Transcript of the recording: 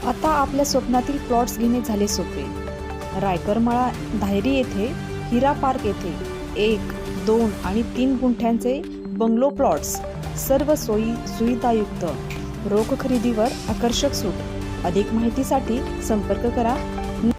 आता आपल्या स्वप्नातील प्लॉट्स घेणे झाले सोपे. रायकरमाळा धायरी येथे हिरा पार्क येथे 1, 2 आणि 3 गुंठ्यांचे बंगलो प्लॉट्स, सर्व सोयी सुविधायुक्त, रोख खरेदीवर आकर्षक सूट. अधिक माहितीसाठी संपर्क करा